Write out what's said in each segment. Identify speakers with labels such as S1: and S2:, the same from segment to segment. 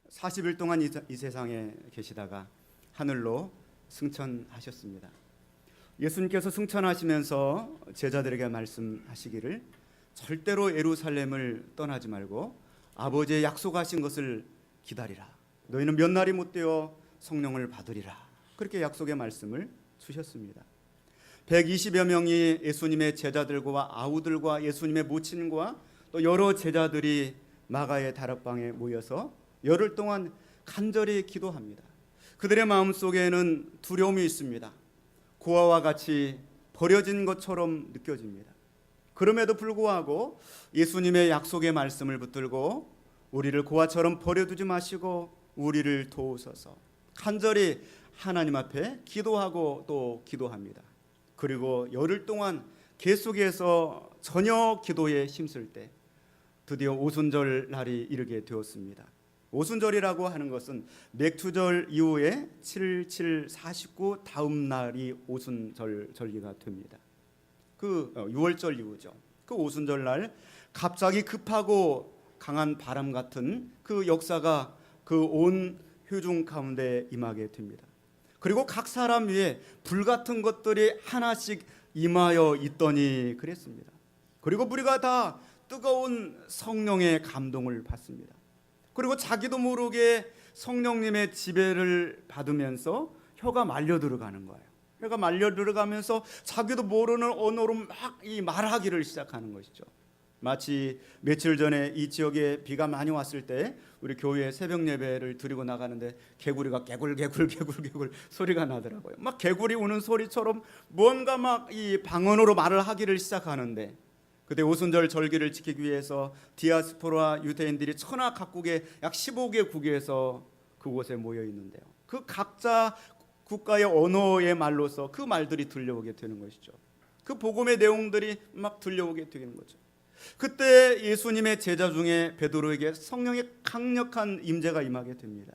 S1: 40일 동안 이 세상에 계시다가 하늘로 승천하셨습니다. 예수님께서 승천하시면서 제자들에게 말씀하시기를 절대로 예루살렘을 떠나지 말고 아버지의 약속하신 것을 기다리라. 너희는 몇 날이 못 되어 성령을 받으리라. 그렇게 약속의 말씀을 주셨습니다. 120여 명이 예수님의 제자들과 아우들과 예수님의 모친과 또 여러 제자들이 마가의 다락방에 모여서 열흘 동안 간절히 기도합니다. 그들의 마음속에는 두려움이 있습니다. 고아와 같이 버려진 것처럼 느껴집니다. 그럼에도 불구하고 예수님의 약속의 말씀을 붙들고 우리를 고아처럼 버려두지 마시고 우리를 도우소서 간절히 하나님 앞에 기도하고 또 기도합니다. 그리고 열흘 동안 계속해서 저녁 기도에 힘쓸 때 드디어 오순절 날이 이르게 되었습니다. 오순절이라고 하는 것은 맥투절 이후에 7, 7, 49 다음 날이 오순절 절기가 됩니다. 그 6월절 이후죠. 그 오순절 날 갑자기 급하고 강한 바람 같은 그 역사가 그 온 회중 가운데 임하게 됩니다. 그리고 각 사람 위에 불 같은 것들이 하나씩 임하여 있더니 그랬습니다. 그리고 우리가 다 뜨거운 성령의 감동을 받습니다. 그리고 자기도 모르게 성령님의 지배를 받으면서 혀가 말려 들어가는 거예요. 혀가 말려 들어가면서 자기도 모르는 언어로 막 이 말하기를 시작하는 것이죠. 마치 며칠 전에 이 지역에 비가 많이 왔을 때 우리 교회에 새벽 예배를 드리고 나가는데 개구리가 개굴 소리가 나더라고요. 막 개구리 우는 소리처럼 뭔가 막 이 방언으로 말을 하기를 시작하는데 그때 오순절 절기를 지키기 위해서 디아스포라 유대인들이 천하 각국의 약 15개국에서 그곳에 모여 있는데요. 그 각자 국가의 언어의 말로서 그 말들이 들려오게 되는 것이죠. 그 복음의 내용들이 막 들려오게 되는 거죠. 그때 예수님의 제자 중에 베드로에게 성령의 강력한 임재가 임하게 됩니다.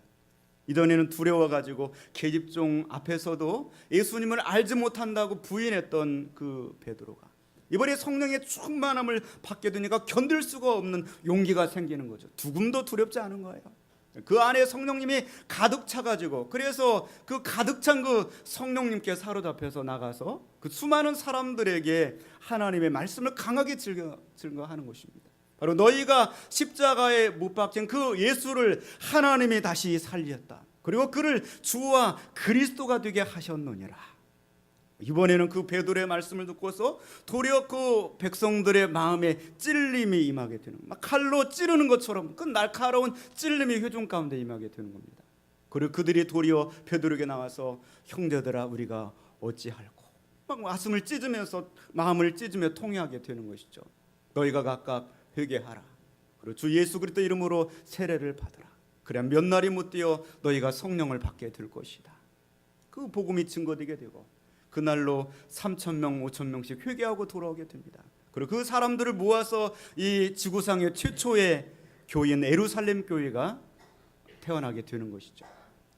S1: 이전에는 두려워가지고 계집종 앞에서도 예수님을 알지 못한다고 부인했던 그 베드로가 이번에 성령의 충만함을 받게 되니까 견딜 수가 없는 용기가 생기는 거죠. 조금도 두렵지 않은 거예요. 그 안에 성령님이 가득 차가지고 그래서 그 가득 찬 그 성령님께 사로잡혀서 나가서 그 수많은 사람들에게 하나님의 말씀을 강하게 증거하는 것입니다. 바로 너희가 십자가에 못 박힌 그 예수를 하나님이 다시 살렸다. 그리고 그를 주와 그리스도가 되게 하셨느니라. 이번에는 그 베드로의 말씀을 듣고서 도리어 그 백성들의 마음에 찔림이 임하게 되는, 막 칼로 찌르는 것처럼 그 날카로운 찔림이 회중 가운데 임하게 되는 겁니다. 그리고 그들이 도리어 베드로에게 나와서 형제들아 우리가 어찌할꼬 막 가슴을 찢으면서 마음을 찢으며 통회하게 되는 것이죠. 너희가 각각 회개하라. 그리고 주 예수 그리스도 이름으로 세례를 받으라. 그래야 몇 날이 못 되어 너희가 성령을 받게 될 것이다. 그 복음이 증거되게 되고 그날로 3,000명, 5,000명씩 회개하고 돌아오게 됩니다. 그리고 그 사람들을 모아서 이 지구상의 최초의 교회인 예루살렘 교회가 태어나게 되는 것이죠.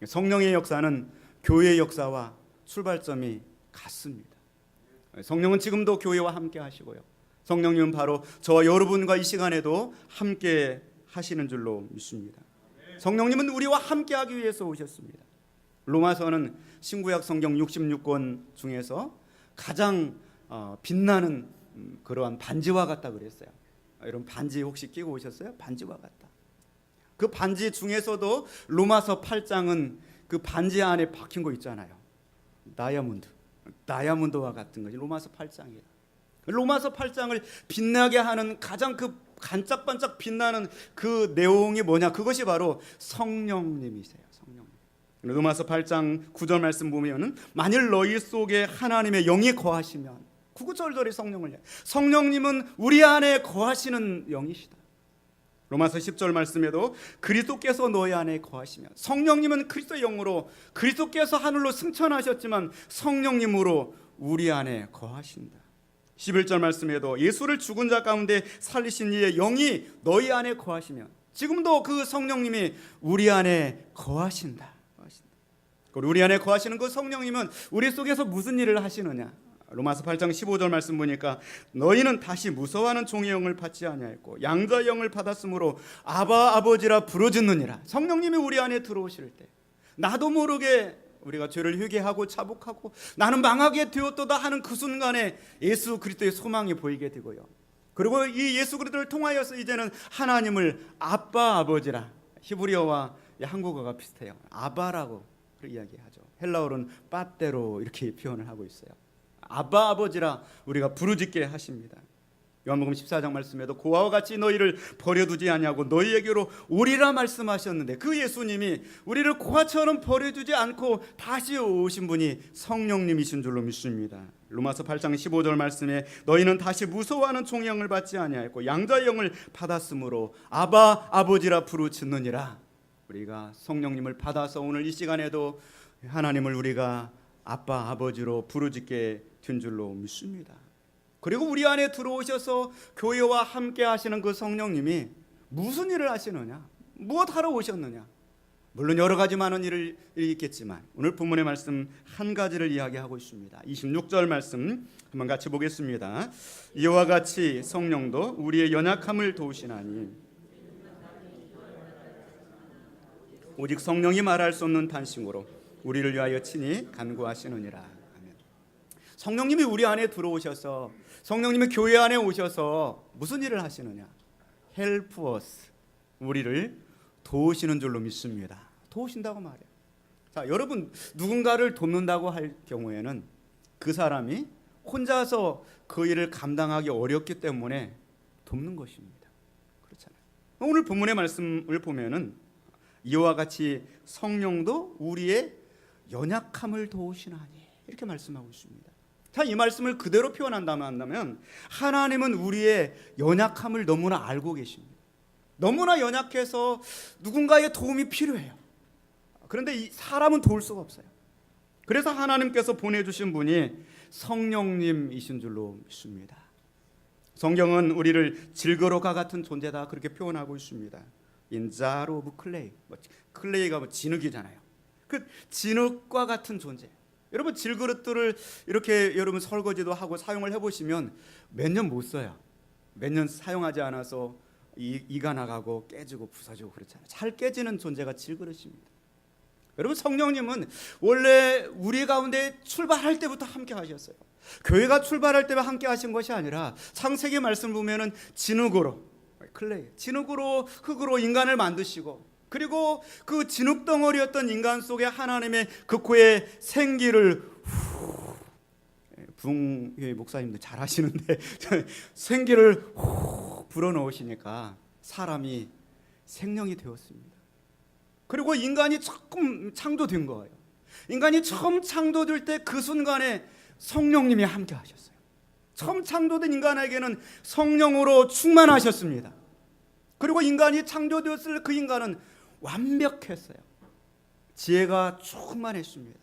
S1: 성령의 역사는 교회의 역사와 출발점이 같습니다. 성령은 지금도 교회와 함께 하시고요. 성령님은 바로 저와 여러분과 이 시간에도 함께 하시는 줄로 믿습니다. 성령님은 우리와 함께 하기 위해서 오셨습니다. 로마서는 신구약 성경 66권 중에서 가장 빛나는 그러한 반지와 같다 그랬어요. 여러분 반지 혹시 끼고 오셨어요? 반지와 같다. 그 반지 중에서도 로마서 8장은 그 반지 안에 박힌 거 있잖아요. 다이아몬드와 같은 것이 로마서 8장이에요. 로마서 8장을 빛나게 하는 가장 그 반짝반짝 빛나는 그 내용이 뭐냐? 그것이 바로 성령님이세요. 로마서 8장 9절 말씀 보면은 만일 너희 속에 하나님의 영이 거하시면 구구절절히 성령님은 우리 안에 거하시는 영이시다. 로마서 10절 말씀에도 그리스도께서 너희 안에 거하시면 성령님은 그리스도의 영으로 그리스도께서 하늘로 승천하셨지만 성령님으로 우리 안에 거하신다. 11절 말씀에도 예수를 죽은 자 가운데 살리신 이의 영이 너희 안에 거하시면 지금도 그 성령님이 우리 안에 거하신다. 우리 안에 거하시는 그 성령님은 우리 속에서 무슨 일을 하시느냐? 로마서 8장 15절 말씀 보니까 너희는 다시 무서워하는 종의 영을 받지 아니하였고 양자의 영을 받았으므로 아바 아버지라 부르짖느니라. 성령님이 우리 안에 들어오실 때 나도 모르게 우리가 죄를 회개하고 자복하고 나는 망하게 되었도다 하는 그 순간에 예수 그리스도의 소망이 보이게 되고요. 그리고 이 예수 그리스도를 통하여서 이제는 하나님을 아빠 아버지라, 히브리어와 한국어가 비슷해요. 아바라고 이야기하죠. 헬라어로는 빠떼로 이렇게 표현을 하고 있어요. 아바 아버지라 우리가 부르짖게 하십니다. 요한복음 14장 말씀에도 고아와 같이 너희를 버려두지 아니하고 너희에게로 오리라 말씀하셨는데 그 예수님이 우리를 고아처럼 버려두지 않고 다시 오신 분이 성령님이신 줄로 믿습니다. 로마서 8장 15절 말씀에 너희는 다시 무서워하는 종의 영을 받지 아니하였고 양자의 영을 받았으므로 아바 아버지라 부르짖느니라. 우리가 성령님을 받아서 오늘 이 시간에도 하나님을 우리가 아빠 아버지로 부르짖게 된 줄로 믿습니다. 그리고 우리 안에 들어오셔서 교회와 함께 하시는 그 성령님이 무슨 일을 하시느냐, 무엇하러 오셨느냐. 물론 여러 가지 많은 일이 있겠지만 오늘 본문의 말씀 한 가지를 이야기하고 있습니다. 26절 말씀 한번 같이 보겠습니다. 이와 같이 성령도 우리의 연약함을 도우시나니 오직 성령이 말할 수 없는 탄식으로 우리를 위하여 친히 간구하시느니라. 아멘. 성령님이 우리 안에 들어오셔서 성령님이 교회 안에 오셔서 무슨 일을 하시느냐? Help us. 우리를 도우시는 줄로 믿습니다. 도우신다고 말해요. 자, 여러분 누군가를 돕는다고 할 경우에는 그 사람이 혼자서 그 일을 감당하기 어렵기 때문에 돕는 것입니다. 그렇잖아요. 오늘 본문의 말씀을 보면은 이와 같이 성령도 우리의 연약함을 도우시나니 이렇게 말씀하고 있습니다. 자, 이 말씀을 그대로 표현한다면 하나님은 우리의 연약함을 너무나 알고 계십니다. 너무나 연약해서 누군가의 도움이 필요해요. 그런데 이 사람은 도울 수가 없어요. 그래서 하나님께서 보내주신 분이 성령님이신 줄로 믿습니다. 성경은 우리를 질거로가 같은 존재다 그렇게 표현하고 있습니다. In jar of clay. 클레이가 진흙이잖아요. 그 진흙과 같은 존재. 여러분 질그릇들을 이렇게 여러분 설거지도 하고 사용을 해보시면 몇 년 못 써요. 몇 년 사용하지 않아서 이가 나가고 깨지고 부서지고 그렇잖아요. 잘 깨지는 존재가 질그릇입니다. 여러분 성령님은 원래 우리 가운데 출발할 때부터 함께 하셨어요. 교회가 출발할 때만 함께 하신 것이 아니라 창세기 말씀 보면은 진흙으로 클레이, 진흙으로 흙으로 인간을 만드시고 그리고 그 진흙 덩어리였던 인간 속에 하나님의 그 코에 생기를 부흥회 목사님들 잘 하시는데 생기를 불어넣으시니까 사람이 생명이 되었습니다. 그리고 인간이 처음 창조된 거예요. 인간이 처음 창조될 때 그 순간에 성령님이 함께 하셨어요. 처음 창조된 인간에게는 성령으로 충만하셨습니다. 그리고 인간이 창조되었을 그 인간은 완벽했어요. 지혜가 충만했습니다.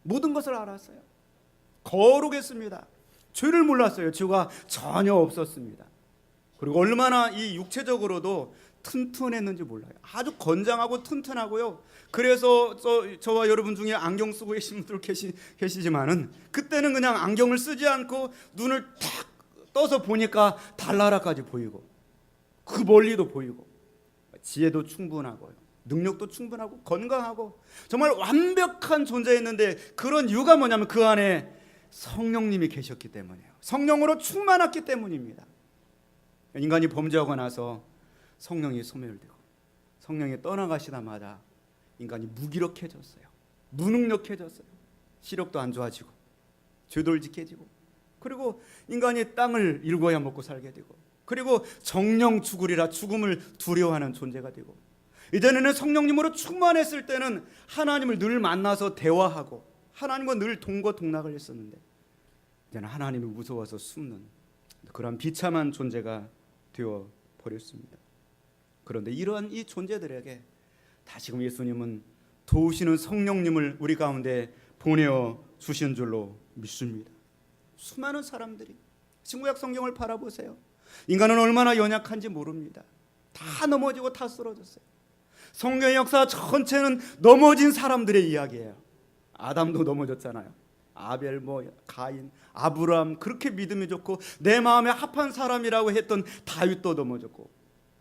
S1: 모든 것을 알았어요. 거룩했습니다. 죄를 몰랐어요. 죄가 전혀 없었습니다. 그리고 얼마나 이 육체적으로도 튼튼했는지 몰라요. 아주 건장하고 튼튼하고요. 그래서 저와 여러분 중에 안경 쓰고 계신 분들 계시지만은 그때는 그냥 안경을 쓰지 않고 눈을 탁 떠서 보니까 달나라까지 보이고 그 멀리도 보이고 지혜도 충분하고요. 능력도 충분하고 건강하고 정말 완벽한 존재였는데 그런 이유가 뭐냐면 그 안에 성령님이 계셨기 때문이에요. 성령으로 충만했기 때문입니다. 인간이 범죄하고 나서 성령이 소멸되고 성령이 떠나가시자마자 인간이 무기력해졌어요. 무능력해졌어요. 시력도 안 좋아지고 죄돌직해지고 그리고 인간이 땅을 일궈야 먹고 살게 되고 그리고 정령 죽으리라 죽음을 두려워하는 존재가 되고 이전에는 성령님으로 충만했을 때는 하나님을 늘 만나서 대화하고 하나님과 늘 동거동락을 했었는데 이제는 하나님이 무서워서 숨는 그런 비참한 존재가 되어 버렸습니다. 그런데 이러한 이 존재들에게 다시금 예수님은 도우시는 성령님을 우리 가운데 보내어 주신 줄로 믿습니다. 수많은 사람들이 신구약 성경을 바라보세요. 인간은 얼마나 연약한지 모릅니다. 다 넘어지고 다 쓰러졌어요. 성경의 역사 전체는 넘어진 사람들의 이야기예요. 아담도 넘어졌잖아요. 아벨, 가인, 아브라함, 그렇게 믿음이 좋고 내 마음에 합한 사람이라고 했던 다윗도 넘어졌고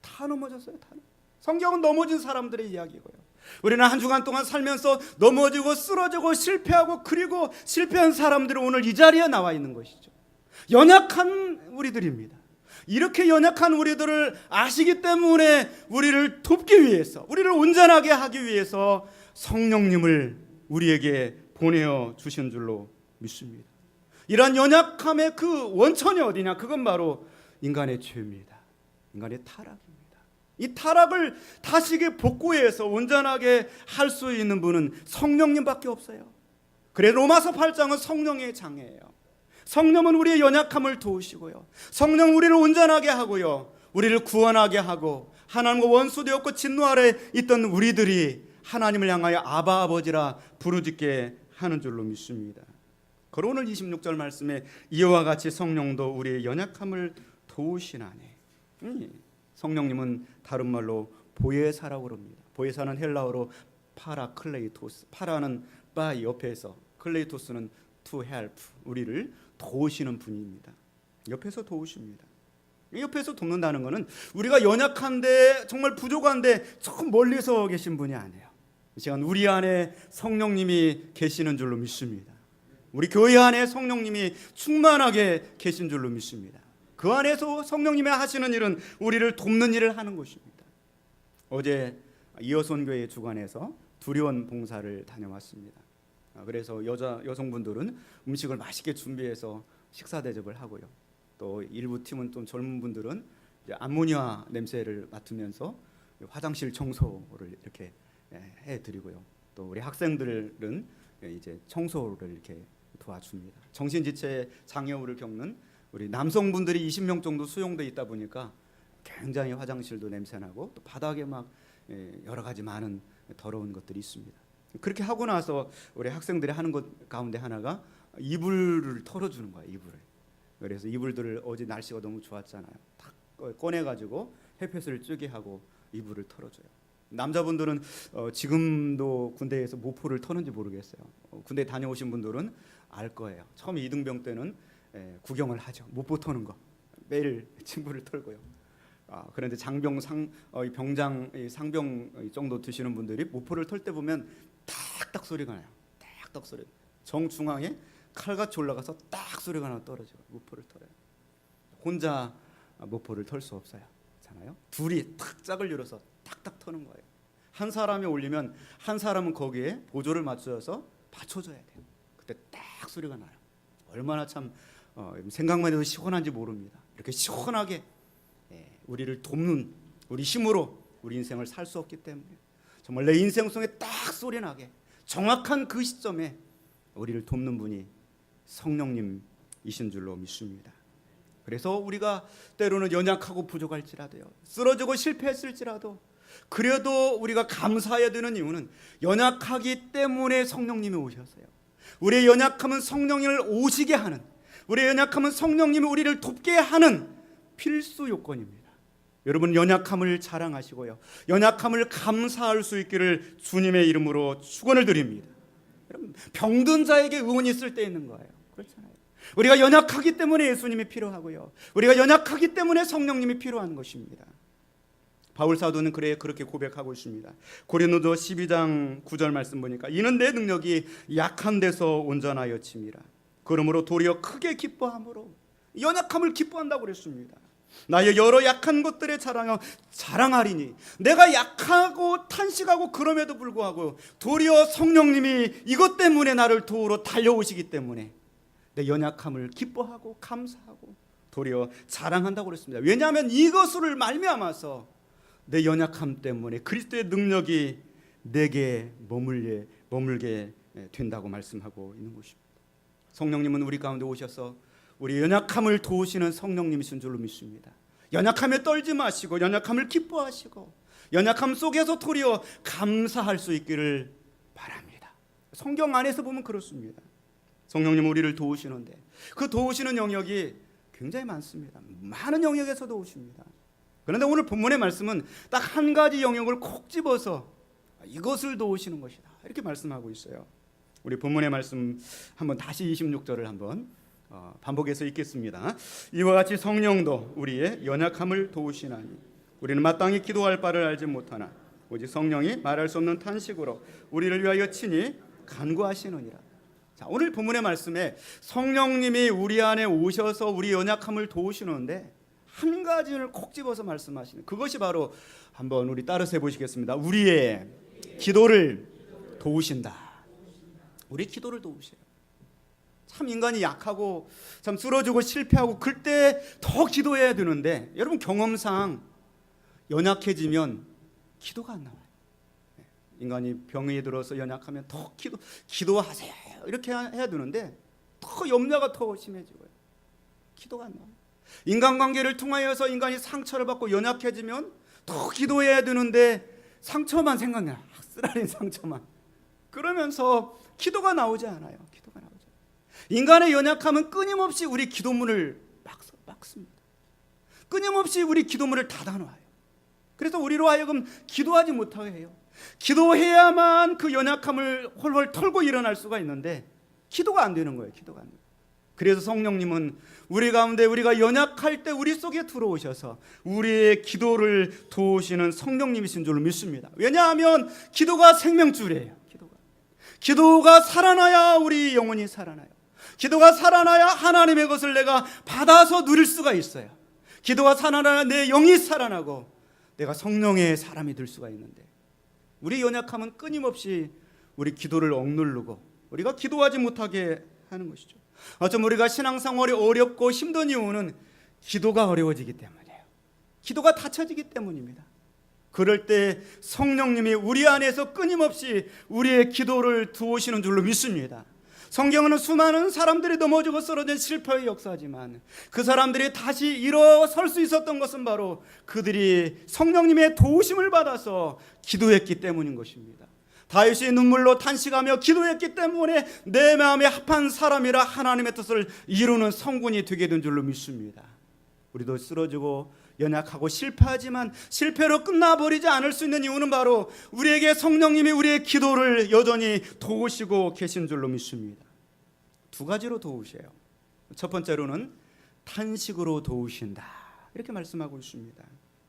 S1: 다 넘어졌어요. 다. 성경은 넘어진 사람들의 이야기고요. 우리는 한 주간 동안 살면서 넘어지고 쓰러지고 실패하고 그리고 실패한 사람들이 오늘 이 자리에 나와 있는 것이죠. 연약한 우리들입니다. 이렇게 연약한 우리들을 아시기 때문에 우리를 돕기 위해서, 우리를 온전하게 하기 위해서 성령님을 우리에게 보내어 주신 줄로 믿습니다. 이러한 연약함의 그 원천이 어디냐? 그건 바로 인간의 죄입니다. 인간의 타락입니다. 이 타락을 다시게 복구해서 온전하게 할 수 있는 분은 성령님밖에 없어요. 그래 로마서 8장은 성령의 장애예요. 성령은 우리의 연약함을 도우시고요, 성령은 우리를 온전하게 하고요, 우리를 구원하게 하고 하나님과 원수되었고 진노 아래 있던 우리들이 하나님을 향하여 아바 아버지라 부르짖게 하는 줄로 믿습니다. 그리고 오늘 26절 말씀에 이와 같이 성령도 우리의 연약함을 도우시나니, 성령님은 다른 말로 보혜사라고 합니다. 보혜사는 헬라어로 파라클레이토스, 파라는 by 옆에서, 클레이토스는 to help, 우리를 도우시는 분입니다. 옆에서 도우십니다. 옆에서 돕는다는 것은 우리가 연약한데 정말 부족한데 조금 멀리서 계신 분이 아니에요. 이 시간 우리 안에 성령님이 계시는 줄로 믿습니다. 우리 교회 안에 성령님이 충만하게 계신 줄로 믿습니다. 그 안에서 성령님이 하시는 일은 우리를 돕는 일을 하는 것입니다. 어제 이어손교회 주관에서 두려운 봉사를 다녀왔습니다. 그래서 여성분들은 음식을 맛있게 준비해서 식사 대접을 하고요, 또 일부 팀은 좀 젊은 분들은 이제 암모니아 냄새를 맡으면서 화장실 청소를 이렇게 해드리고요, 또 우리 학생들은 이제 청소를 이렇게 도와줍니다. 정신지체 장애우를 겪는 우리 남성분들이 20명 정도 수용돼 있다 보니까 굉장히 화장실도 냄새나고 또 바닥에 막 여러 가지 많은 더러운 것들이 있습니다. 그렇게 하고 나서 우리 학생들이 하는 것 가운데 하나가 이불을 털어주는 거예요. 이불을. 그래서 이불들을 어제 날씨가 너무 좋았잖아요. 탁 꺼내가지고 햇볕을 쬐게 하고 이불을 털어줘요. 남자분들은 지금도 군대에서 모포를 터는지 모르겠어요. 군대 다녀오신 분들은 알 거예요. 처음 이등병 때는 구경을 하죠. 모포 터는 거 매일 친구를 털고요. 그런데 장병 병장 상병 정도 드시는 분들이 모포를 털 때 보면 딱딱 소리가 나요. 딱딱 소리. 정중앙에 칼같이 올라가서 딱 소리가 나 떨어져요. 모포를 털어요. 혼자 모포를 털 수 없어요. 잖아요. 둘이 탁 짝을 이뤄서 탁탁 터는 거예요. 한 사람이 올리면 한 사람은 거기에 보조를 맞춰서 받쳐줘야 돼요. 그때 딱 소리가 나요. 얼마나 참 생각만 해도 시원한지 모릅니다. 이렇게 시원하게 우리를 돕는, 우리 힘으로 우리 인생을 살 수 없기 때문에 정말 내 인생 속에 딱 소리 나게 정확한 그 시점에 우리를 돕는 분이 성령님이신 줄로 믿습니다. 그래서 우리가 때로는 연약하고 부족할지라도요, 쓰러지고 실패했을지라도 그래도 우리가 감사해야 되는 이유는 연약하기 때문에 성령님이 오셨어요. 우리의 연약함은 성령님을 오시게 하는, 우리의 연약함은 성령님이 우리를 돕게 하는 필수 요건입니다. 여러분 연약함을 자랑하시고요, 연약함을 감사할 수 있기를 주님의 이름으로 축원을 드립니다. 여러분 병든 자에게 의원이 있을 때 있는 거예요. 그렇잖아요. 우리가 연약하기 때문에 예수님이 필요하고요, 우리가 연약하기 때문에 성령님이 필요한 것입니다. 바울 사도는 그렇게 고백하고 있습니다. 고린도서 12장 9절 말씀 보니까 이는 내 능력이 약한 데서 온전하여 침이라. 그러므로 도리어 크게 기뻐함으로, 연약함을 기뻐한다고 그랬습니다. 나의 여러 약한 것들에 자랑하리니, 내가 약하고 탄식하고 그럼에도 불구하고 도리어 성령님이 이것 때문에 나를 도우러 달려오시기 때문에 내 연약함을 기뻐하고 감사하고 도리어 자랑한다고 그랬습니다. 왜냐하면 이것을 말미암아서 내 연약함 때문에 그리스도의 능력이 내게 머물게 된다고 말씀하고 있는 것입니다. 성령님은 우리 가운데 오셔서 우리 연약함을 도우시는 성령님이신 줄로 믿습니다. 연약함에 떨지 마시고 연약함을 기뻐하시고 연약함 속에서 도리어 감사할 수 있기를 바랍니다. 성경 안에서 보면 그렇습니다. 성령님은 우리를 도우시는데 그 도우시는 영역이 굉장히 많습니다. 많은 영역에서 도우십니다. 그런데 오늘 본문의 말씀은 딱 한 가지 영역을 콕 집어서 이것을 도우시는 것이다 이렇게 말씀하고 있어요. 우리 본문의 말씀 한번 다시 26절을 한번 반복해서 읽겠습니다. 이와 같이 성령도 우리의 연약함을 도우시나니 우리는 마땅히 기도할 바를 알지 못하나 오직 성령이 말할 수 없는 탄식으로 우리를 위하여 친히 간구하시느니라. 자, 오늘 본문의 말씀에 성령님이 우리 안에 오셔서 우리 연약함을 도우시는데 한 가지를 콕 집어서 말씀하시는 그것이 바로 한번 우리 따라서 해보시겠습니다. 우리의 기도를 도우신다. 우리 기도를 도우셔요. 참 인간이 약하고 참 쓰러지고 실패하고 그때 더 기도해야 되는데 여러분 경험상 연약해지면 기도가 안 나와요. 인간이 병이 들어서 연약하면 더 기도하세요 이렇게 해야 되는데 더 염려가 더 심해지고요. 기도가 안 나와요. 인간관계를 통하여서 인간이 상처를 받고 연약해지면 더 기도해야 되는데 상처만 생각나. 쓰라린 상처만. 그러면서 기도가 나오지 않아요. 기도가 나오지 않아요. 인간의 연약함은 끊임없이 우리 기도문을 막습니다. 끊임없이 우리 기도문을 닫아놔요. 그래서 우리로 하여금 기도하지 못하게 해요. 기도해야만 그 연약함을 홀홀 털고 일어날 수가 있는데 기도가 안 되는 거예요. 기도가 안 돼요. 그래서 성령님은 우리 가운데 우리가 연약할 때 우리 속에 들어오셔서 우리의 기도를 도우시는 성령님이신 줄로 믿습니다. 왜냐하면 기도가 생명줄이에요. 기도가 살아나야 우리 영혼이 살아나요. 기도가 살아나야 하나님의 것을 내가 받아서 누릴 수가 있어요. 기도가 살아나야 내 영이 살아나고 내가 성령의 사람이 될 수가 있는데 우리 연약함은 끊임없이 우리 기도를 억누르고 우리가 기도하지 못하게 하는 것이죠. 어쩜 우리가 신앙생활이 어렵고 힘든 이유는 기도가 어려워지기 때문이에요. 기도가 닫혀지기 때문입니다. 그럴 때 성령님이 우리 안에서 끊임없이 우리의 기도를 도우시는 줄로 믿습니다. 성경은 수많은 사람들이 넘어지고 쓰러진 실패의 역사지만 그 사람들이 다시 일어설 수 있었던 것은 바로 그들이 성령님의 도우심을 받아서 기도했기 때문인 것입니다. 다윗이 눈물로 탄식하며 기도했기 때문에 내 마음에 합한 사람이라 하나님의 뜻을 이루는 성군이 되게 된 줄로 믿습니다. 우리도 쓰러지고 연약하고 실패하지만 실패로 끝나버리지 않을 수 있는 이유는 바로 우리에게 성령님이 우리의 기도를 여전히 도우시고 계신 줄로 믿습니다. 두 가지로 도우셔요. 첫 번째로는 탄식으로 도우신다 이렇게 말씀하고 있습니다.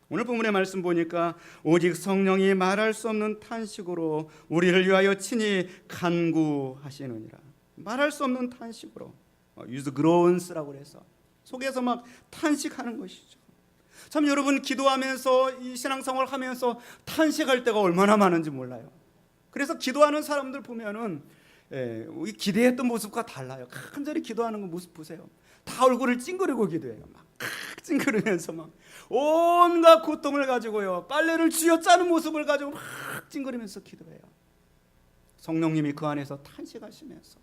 S1: 오늘 본문의 말씀 보니까 오직 성령이 말할 수 없는 탄식으로 우리를 위하여 친히 간구하시느니라. 말할 수 없는 탄식으로 유즈그로운스라고 해서 속에서 막 탄식하는 것이죠. 참 여러분 기도하면서 이 신앙생활을 하면서 탄식할 때가 얼마나 많은지 몰라요. 그래서 기도하는 사람들 보면은 기대했던 모습과 달라요. 간절히 기도하는 거 모습 보세요. 다 얼굴을 찡그리고 기도해요. 막 찡그리면서 막 온갖 고통을 가지고요. 빨래를 쥐어짜는 모습을 가지고 막 찡그리면서 기도해요. 성령님이 그 안에서 탄식하시면서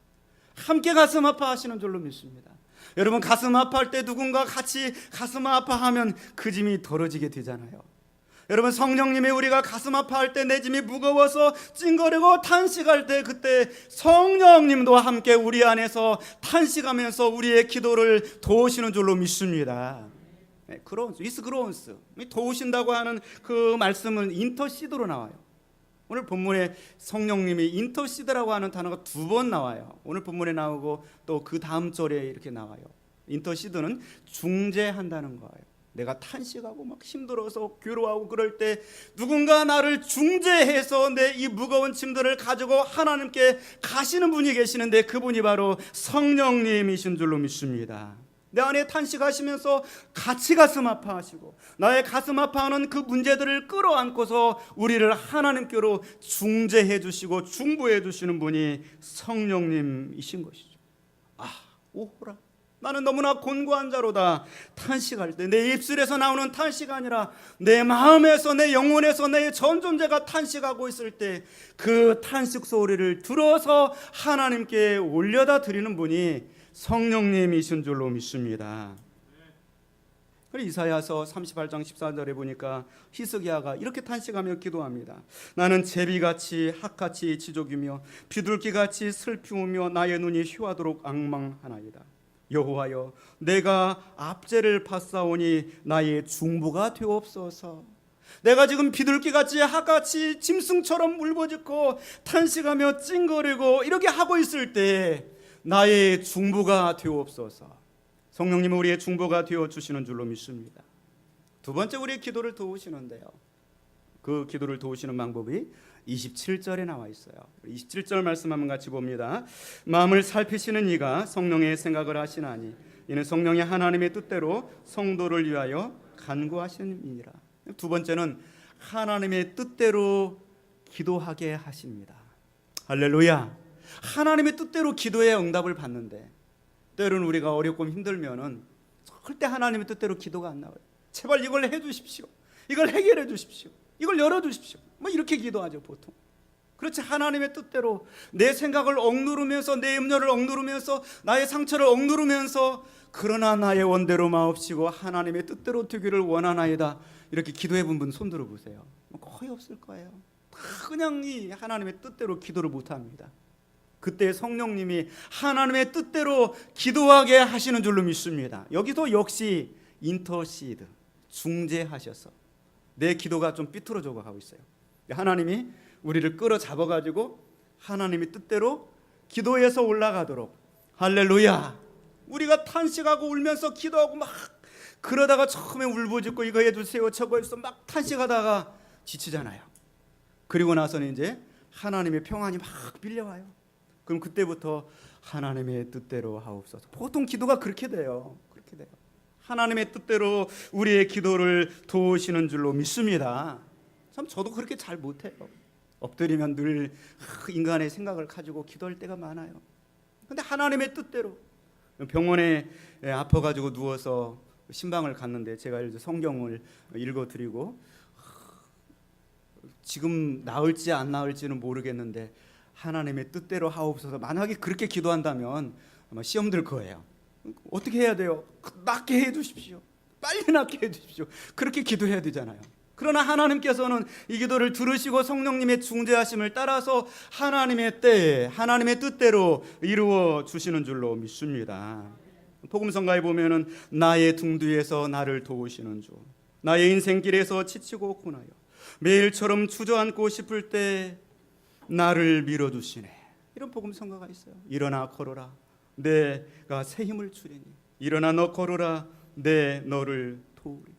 S1: 함께 가슴 아파하시는 줄로 믿습니다. 여러분 가슴 아파할 때 누군가 같이 가슴 아파하면 그 짐이 덜어지게 되잖아요. 여러분 성령님이 우리가 가슴 아파할 때 내 짐이 무거워서 찡거리고 탄식할 때 그때 성령님도 함께 우리 안에서 탄식하면서 우리의 기도를 도우시는 줄로 믿습니다. 그로운스 도우신다고 하는 그 말씀은 인터시드로 나와요. 오늘 본문에 성령님이 인터시드라고 하는 단어가 2번 나와요. 오늘 본문에 나오고 또 그 다음 절에 이렇게 나와요. 인터시드는 중재한다는 거예요. 내가 탄식하고 막 힘들어서 괴로워하고 그럴 때 누군가 나를 중재해서 내 이 무거운 짐들을 가지고 하나님께 가시는 분이 계시는데 그분이 바로 성령님이신 줄로 믿습니다. 내 안에 탄식하시면서 같이 가슴 아파하시고 나의 가슴 아파하는 그 문제들을 끌어안고서 우리를 하나님께로 중재해 주시고 중보해 주시는 분이 성령님이신 것이죠. 오호라 나는 너무나 곤고한 자로다. 탄식할 때 내 입술에서 나오는 탄식이 아니라 내 마음에서 내 영혼에서 내 전 존재가 탄식하고 있을 때 그 탄식 소리를 들어서 하나님께 올려다 드리는 분이 성령님이신 줄로 믿습니다. 그리고 이사야서 38장 14절에 보니까 히스기야가 이렇게 탄식하며 기도합니다. 나는 제비같이 학같이 지족이며 비둘기같이 슬피우며 나의 눈이 휘하도록 앙망하나이다. 여호와여 내가 압제를 받사오니 나의 중보가 되옵소서. 내가 지금 비둘기같이 하같이 짐승처럼 울부짖고 탄식하며 찡거리고 이렇게 하고 있을 때 나의 중보가 되옵소서. 성령님은 우리의 중보가 되어주시는 줄로 믿습니다. 두 번째, 우리의 기도를 도우시는데요, 그 기도를 도우시는 방법이 27절에 나와 있어요. 27절 말씀 한번 같이 봅니다. 마음을 살피시는 이가 성령의 생각을 하시나니 이는 성령의 하나님의 뜻대로 성도를 위하여 간구하시느니라. 두 번째는 하나님의 뜻대로 기도하게 하십니다. 할렐루야. 하나님의 뜻대로 기도에 응답을 받는데, 때로는 우리가 어렵고 힘들면은 절대 하나님의 뜻대로 기도가 안 나와요. 제발 이걸 해주십시오, 이걸 해결해 주십시오, 이걸 열어주십시오, 뭐 이렇게 기도하죠 보통. 그렇지, 하나님의 뜻대로 내 생각을 억누르면서, 내 염려를 억누르면서, 나의 상처를 억누르면서, 그러나 나의 원대로 마옵시고 하나님의 뜻대로 되기를 원하나이다, 이렇게 기도해 본 분 손 들어 보세요. 거의 없을 거예요. 다 그냥 이 하나님의 뜻대로 기도를 못합니다. 그때 성령님이 하나님의 뜻대로 기도하게 하시는 줄로 믿습니다. 여기도 역시 인터시드, 중재하셔서 내 기도가 좀 삐뚤어져 가고 있어요. 하나님이 우리를 끌어잡아가지고 하나님의 뜻대로 기도에서 올라가도록, 할렐루야. 우리가 탄식하고 울면서 기도하고 막 그러다가 처음에 울부짖고 이거 해주세요 저거 해주세요 막 탄식하다가 지치잖아요. 그리고 나서는 이제 하나님의 평안이 막 밀려와요. 그럼 그때부터 하나님의 뜻대로 하옵소서. 보통 기도가 그렇게 돼요. 그렇게 돼요. 하나님의 뜻대로 우리의 기도를 도우시는 줄로 믿습니다. 참 저도 그렇게 잘 못해요. 엎드리면 늘 인간의 생각을 가지고 기도할 때가 많아요. 근데 하나님의 뜻대로, 병원에 아파가지고 누워서 신방을 갔는데 제가 성경을 읽어드리고 지금 나을지 안 나을지는 모르겠는데 하나님의 뜻대로 하옵소서. 만약에 그렇게 기도한다면 아마 시험 들 거예요. 어떻게 해야 돼요? 낫게 해주십시오, 빨리 낫게 해주십시오, 그렇게 기도해야 되잖아요. 그러나 하나님께서는 이 기도를 들으시고 성령님의 중재하심을 따라서 하나님의 때에 하나님의 뜻대로 이루어 주시는 줄로 믿습니다. 복음성가에 보면은 나의 등 뒤에서 나를 도우시는 주, 나의 인생길에서 지치고 고나여 매일처럼 주저앉고 싶을 때 나를 밀어주시네, 이런 복음성가가 있어요. 일어나 걸어라, 내가 새 힘을 주리니. 일어나 너 걸어라, 내 너를 도우리.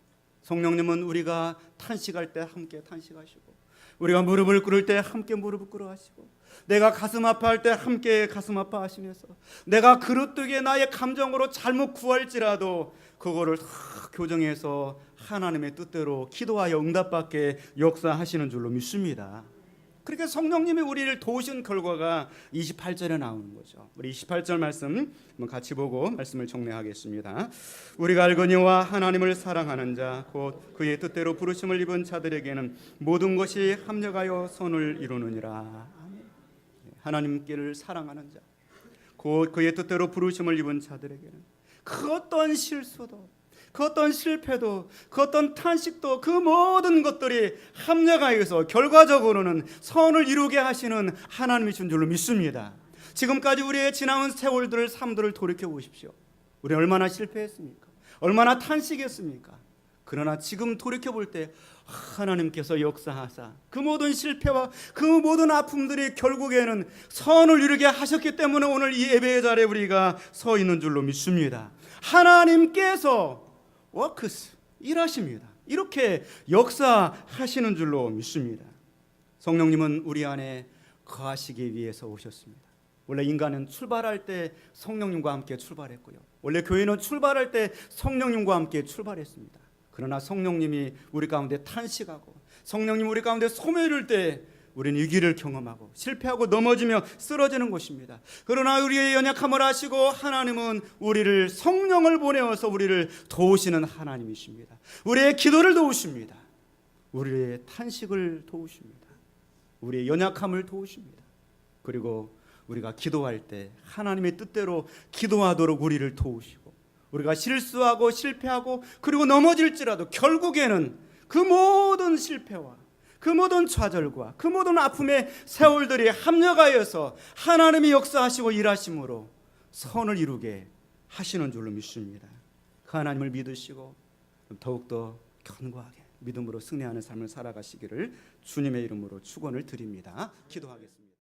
S1: 성령님은 우리가 탄식할 때 함께 탄식하시고, 우리가 무릎을 꿇을 때 함께 무릎을 꿇어 하시고, 내가 가슴 아파할 때 함께 가슴 아파하시면서, 내가 그릇되게 나의 감정으로 잘못 구할지라도 그거를 다 교정해서 하나님의 뜻대로 기도하여 응답받게 역사하시는 줄로 믿습니다. 그러니까 성령님이 우리를 도우신 결과가 28절에 나오는 거죠. 우리 28절 말씀 한번 같이 보고 말씀을 정리하겠습니다. 우리가 알거니와 하나님을 사랑하는 자 곧 그의 뜻대로 부르심을 입은 자들에게는 모든 것이 합력하여 선을 이루느니라. 하나님께를 사랑하는 자 곧 그의 뜻대로 부르심을 입은 자들에게는 그 어떤 실수도, 그 어떤 실패도, 그 어떤 탄식도, 그 모든 것들이 합력하여서 결과적으로는 선을 이루게 하시는 하나님이신 줄로 믿습니다. 지금까지 우리의 지나온 세월들을, 삶들을 돌이켜 보십시오. 우리 얼마나 실패했습니까? 얼마나 탄식했습니까? 그러나 지금 돌이켜 볼 때 하나님께서 역사하사 그 모든 실패와 그 모든 아픔들이 결국에는 선을 이루게 하셨기 때문에 오늘 이 예배의 자리에 우리가 서 있는 줄로 믿습니다. 하나님께서 워크스, 일하십니다. 이렇게 역사하시는 줄로 믿습니다. 성령님은 우리 안에 거하시기 위해서 오셨습니다. 원래 인간은 출발할 때 성령님과 함께 출발했고요, 원래 교회는 출발할 때 성령님과 함께 출발했습니다. 그러나 성령님이 우리 가운데 탄식하고 성령님이 우리 가운데 소멸일 때 우리는 위기를 경험하고 실패하고 넘어지며 쓰러지는 것입니다. 그러나 우리의 연약함을 아시고 하나님은 우리를 성령을 보내어서 우리를 도우시는 하나님이십니다. 우리의 기도를 도우십니다. 우리의 탄식을 도우십니다. 우리의 연약함을 도우십니다. 그리고 우리가 기도할 때 하나님의 뜻대로 기도하도록 우리를 도우시고, 우리가 실수하고 실패하고 그리고 넘어질지라도 결국에는 그 모든 실패와 그 모든 좌절과 그 모든 아픔의 세월들이 합력하여서 하나님이 역사하시고 일하심으로 선을 이루게 하시는 줄로 믿습니다. 그 하나님을 믿으시고 더욱더 견고하게 믿음으로 승리하는 삶을 살아가시기를 주님의 이름으로 축원을 드립니다. 기도하겠습니다.